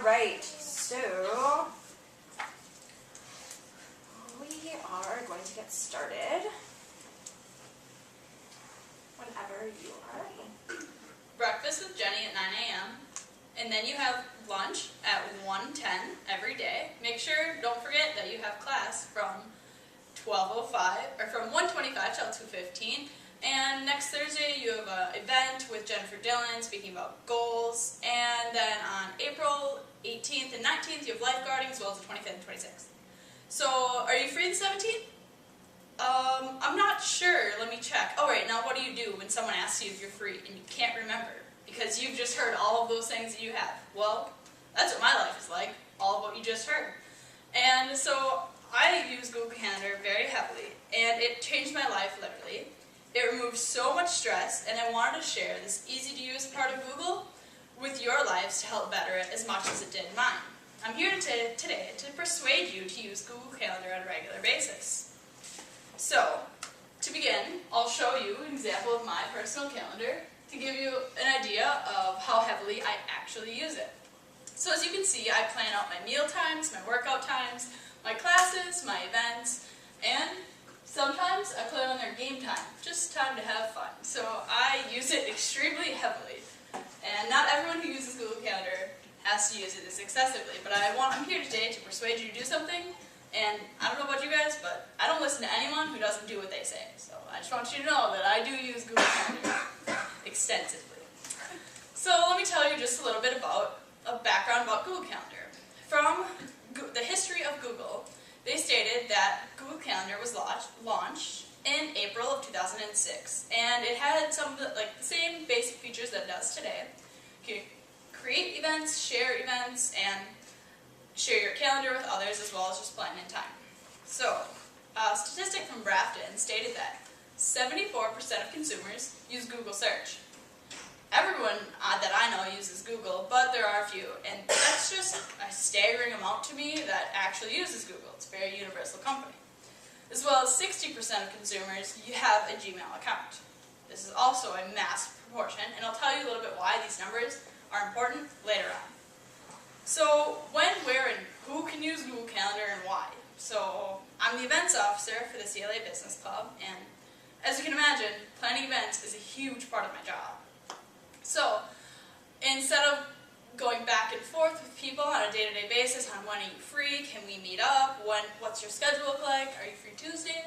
right, so we are going to get started whenever you are ready. Breakfast with Jenny at 9 a.m. And then you have lunch at 1:10 every day. Make sure, don't forget that you have class from 12:05 or from 1:25 till 2:15. And next Thursday you have an event with Jennifer Dillon speaking about goals. And then on April 18th and 19th you have lifeguarding as well as the 25th and 26th. So are you free the 17th? I'm not sure. Let me check. Oh, right. Now what do you do when someone asks you if you're free and you can't remember because you've just heard all of those things that you have? Well, that's what my life is like, all of what you just heard. And so I use Google Calendar very heavily, and it changed my life literally. It removed so much stress, and I wanted to share this easy-to-use part of Google with your lives to help better it as much as it did mine. I'm here today to persuade you to use Google Calendar on a regular basis. So, to begin, I'll show you an example of my personal calendar to give you an idea of how heavily I actually use it. So as you can see, I plan out my meal times, my workout times, my classes, my events, and sometimes I plan on their game time, just time to have fun. So I use it extremely heavily. And not everyone who uses Google Calendar has to use it this excessively, but I'm here today to persuade you to do something. And I don't know about you guys, but I don't listen to anyone who doesn't do what they say. So I just want you to know that I do use Google Calendar extensively. So let me tell you just a little bit about a background about Google Calendar. From the history of Google, they stated that Google Calendar was launched in April of 2006, and it had some of the same basic features that it does today. You can create events, share events, and share your calendar with others as well as just plan in time. So, a statistic from Brafton stated that 74% of consumers use Google search. Everyone that I know uses Google, but there are a few, and that's just a staggering amount to me that actually uses Google. It's a very universal company. As well as 60% of consumers have a GCal account. This is also a massive proportion, and I'll tell you a little bit why these numbers are important later on. So when, where, and who can use Google Calendar and why? So I'm the events officer for the CLA Business Club, and as you can imagine, planning events is a huge part of my job. So instead of going back and forth with people on a day-to-day basis on when are you free, can we meet up, what's your schedule look like, are you free Tuesday,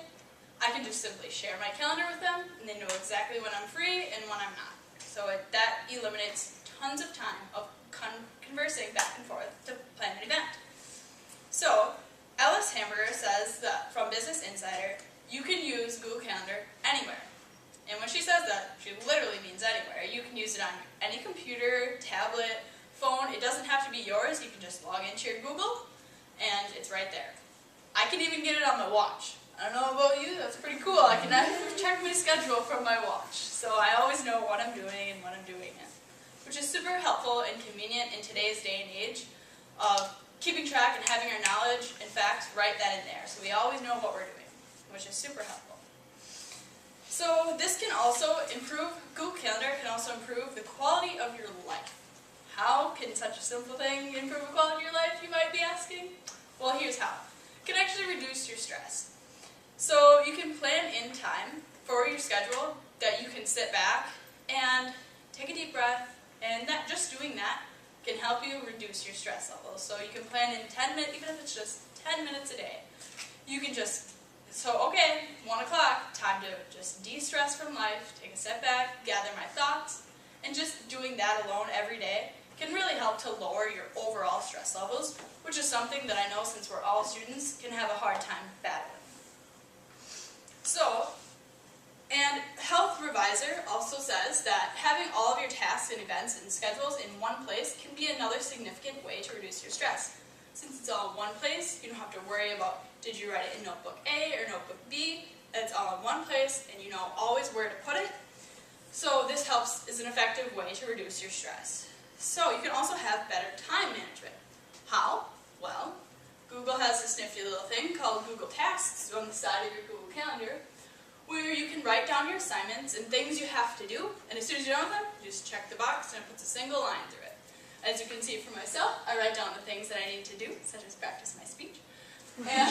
I can just simply share my calendar with them, and they know exactly when I'm free and when I'm not. So that eliminates tons of time of conversing back and forth to plan an event. So, Alice Hamburger says that from Business Insider, you can use Google Calendar anywhere. And when she says that, she literally means anywhere. You can use it on any computer, tablet, phone. It doesn't have to be yours. You can just log into your Google, and it's right there. I can even get it on my watch. I don't know about you, that's pretty cool. I can check my schedule from my watch. So I always know what I'm doing and when I'm doing it, which is super helpful and convenient in today's day and age of keeping track and having our knowledge and facts right then and there. So we always know what we're doing, which is super helpful. So this can also improve, Google Calendar can also improve the quality of your life. How can such a simple thing improve the quality of your life, you might be asking? Well, here's how. It can actually reduce your stress. So you can plan in time for your schedule that you can sit back and take a deep breath, and that just doing that can help you reduce your stress levels. So you can plan in 10 minutes, even if it's just 10 minutes a day. You can just, okay, 1 o'clock, time to just de-stress from life, take a step back, gather my thoughts, and just doing that alone every day can really help to lower your overall stress levels, which is something that I know, since we're all students, can have a hard time battling. So, and Health Revisor also says that having all of your tasks and events and schedules in one place can be another significant way to reduce your stress. Since it's all in one place, you don't have to worry about did you write it in notebook A or notebook B. It's all in one place and you know always where to put it. So this is an effective way to reduce your stress. So you can also have better time management. How? Well, Google has this nifty little thing called Google Tasks on the side of your Google Calendar, where you can write down your assignments and things you have to do, and as soon as you're done with them, you just check the box and it puts a single line through it. As you can see for myself, I write down the things that I need to do, such as practice my speech. And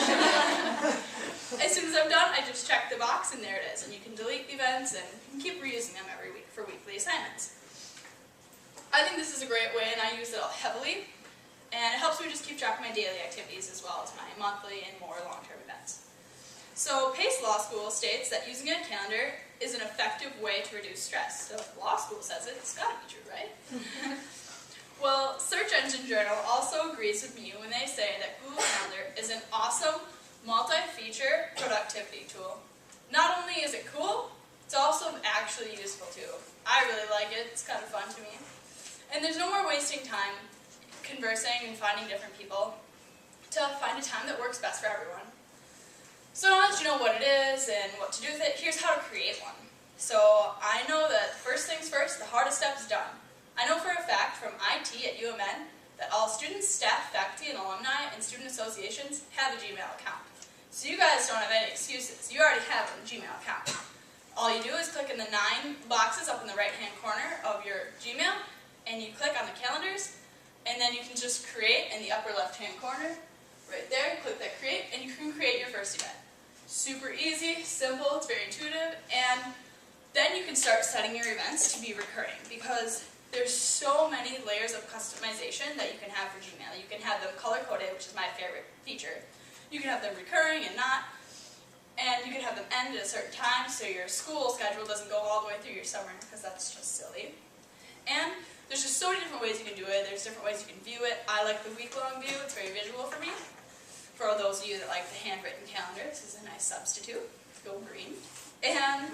as soon as I'm done, I just check the box and there it is. And you can delete the events and you can keep reusing them every week for weekly assignments. I think this is a great way and I use it heavily. And it helps me just keep track of my daily activities as well as my monthly and more long-term events. So Pace Law School states that using a calendar is an effective way to reduce stress. So if law school says it, it's got to be true, right? Well, Search Engine Journal also agrees with me when they say that Google Calendar is an awesome multi-feature productivity tool. Not only is it cool, it's also actually useful too. I really like it, it's kind of fun to me. And there's no more wasting time conversing and finding different people to find a time that works best for everyone. So now that you know what it is and what to do with it, here's how to create one. So I know that first things first, the hardest step is done. I know for a fact from IT at UMN that all students, staff, faculty, and alumni and student associations have a Gmail account. So you guys don't have any excuses. You already have a Gmail account. All you do is click in the 9 boxes up in the right-hand corner of your Gmail, and you click on the calendars, and then you can just create in the upper left-hand corner, right there, click that create, and you can create your first event. Super easy, simple, it's very intuitive, and then you can start setting your events to be recurring because there's so many layers of customization that you can have for Gmail. You can have them color-coded, which is my favorite feature. You can have them recurring and not, and you can have them end at a certain time so your school schedule doesn't go all the way through your summer because that's just silly. And there's just so many different ways you can do it. There's different ways you can view it. I like the week-long view. It's very visual for me. For those of you that like the handwritten calendar, this is a nice substitute. Go green. And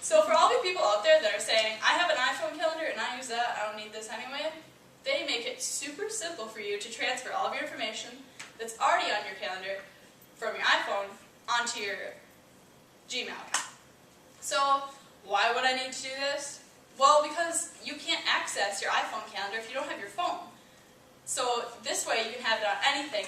so for all the people out there that are saying, I have an iPhone calendar and I use that, I don't need this anyway, they make it super simple for you to transfer all of your information that's already on your calendar from your iPhone onto your Gmail account. So why would I need to do this? Well, because you can't access your iPhone calendar if you don't have your phone. So this way you can have it on anything,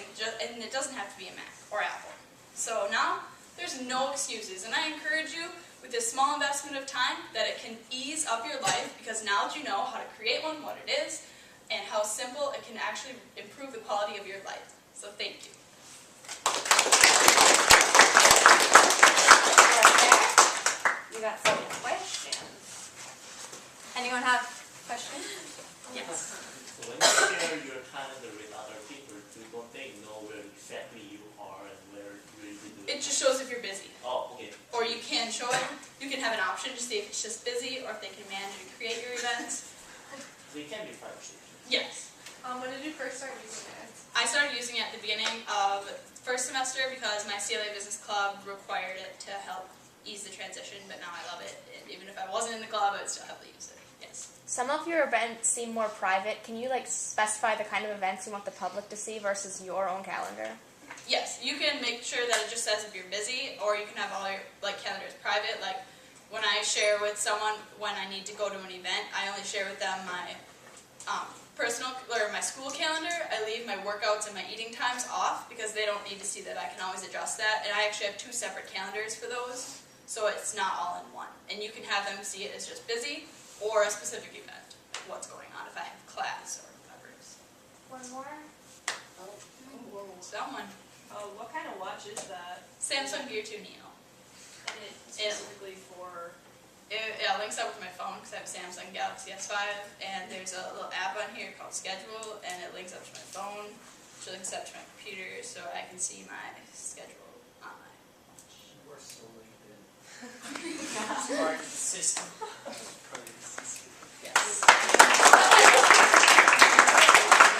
and it doesn't have to be a Mac or Apple. So now, there's no excuses, and I encourage you with this small investment of time that it can ease up your life because now that you know how to create one, what it is, and how simple it can actually improve the quality of your life. So thank you. You got some questions. Anyone have questions? Yes. So when you share your calendar with other people, don't they know where exactly you are and where you will be doing? It just shows if you're busy. Oh, okay. Or you can show it. You can have an option to see if it's just busy or if they can manage and create your events. So it can be private. Yes. When did you first start using it? I started using it at the beginning of first semester because my CLA Business Club required it to help ease the transition, but now I love it. And even if I wasn't in the club, I would still heavily use it. Yes. Some of your events seem more private. Can you specify the kind of events you want the public to see versus your own calendar? Yes, you can make sure that it just says if you're busy, or you can have all your calendars private. Like when I share with someone when I need to go to an event, I only share with them my personal or my school calendar. I leave my workouts and my eating times off because they don't need to see that. I can always adjust that, and I actually have 2 separate calendars for those, so it's not all in one. And you can have them see it as just busy or a specific event, like what's going on if I have class or whatever it is. One more. Someone. Oh, what kind of watch is that? Samsung Gear 2 Neo. And it's specifically for... It links up with my phone because I have a Samsung Galaxy S5, and there's a little app on here called Schedule, and it links up to my phone, which links up to my computer, so I can see my schedule on my watch. We're so LinkedIn. Smart system.